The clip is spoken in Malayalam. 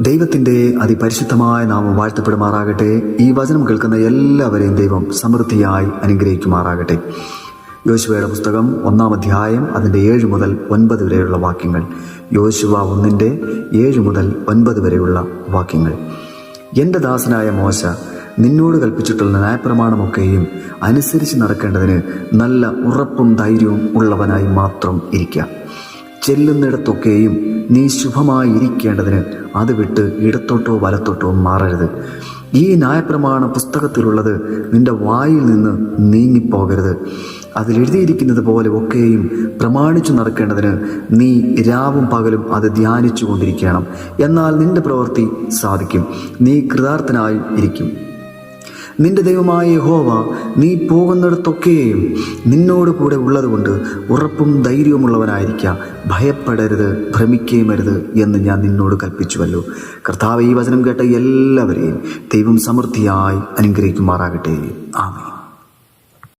ദൈവത്തിൻ്റെ അതിപരിശുദ്ധമായ നാമം വാഴ്ത്തപ്പെടുമാറാകട്ടെ. ഈ വചനം കേൾക്കുന്ന എല്ലാവരെയും ദൈവം സമൃദ്ധിയായി അനുഗ്രഹിക്കുമാറാകട്ടെ. യോശുവയുടെ പുസ്തകം 1-ാം അധ്യായം അതിൻ്റെ 7 മുതൽ 9 വരെയുള്ള വാക്യങ്ങൾ. യോശുവ 1-ന്റെ 7 മുതൽ 9 വരെയുള്ള വാക്യങ്ങൾ. എൻ്റെ ദാസനായ മോശ നിന്നോട് കൽപ്പിച്ചിട്ടുള്ള ന്യായപ്രമാണമൊക്കെയും അനുസരിച്ച് നടക്കേണ്ടതിന് നല്ല ഉറപ്പും ധൈര്യവും ഉള്ളവനായി മാത്രം ഇരിക്കുക. ചെല്ലുന്നിടത്തൊക്കെയും നീ ശുഭമായി ഇരിക്കേണ്ടതിന് അത് വിട്ട് ഇടത്തോട്ടോ വലത്തോട്ടോ മാറരുത്. ഈ ന്യായപ്രമാണ പുസ്തകത്തിലുള്ളത് നിന്റെ വായിൽ നിന്ന് നീങ്ങിപ്പോകരുത്. അതിലെഴുതിയിരിക്കുന്നത് പോലെ ഒക്കെയും പ്രമാണിച്ചു നടക്കേണ്ടതിന് നീ രാവും പകലും അത് ധ്യാനിച്ചു കൊണ്ടിരിക്കണം. എന്നാൽ നിന്റെ പ്രവൃത്തി സാധിക്കും, നീ കൃതാർത്ഥനായി ഇരിക്കും. നിന്റെ ദൈവമായ യഹോവ നീ പോകുന്നിടത്തൊക്കെയും നിന്നോട് കൂടെ ഉള്ളതുകൊണ്ട് ഉറപ്പും ധൈര്യവുമുള്ളവനായിരിക്കുക. ഭയപ്പെടരുത്, ഭ്രമിക്കുകയുമരുത് എന്ന് ഞാൻ നിന്നോട് കൽപ്പിച്ചുവല്ലോ. കർത്താവ് ഈ വചനം കേട്ട എല്ലാവരെയും ദൈവം സമൃദ്ധിയായി അനുഗ്രഹിക്കുമാറാകട്ടെ. ആമേൻ.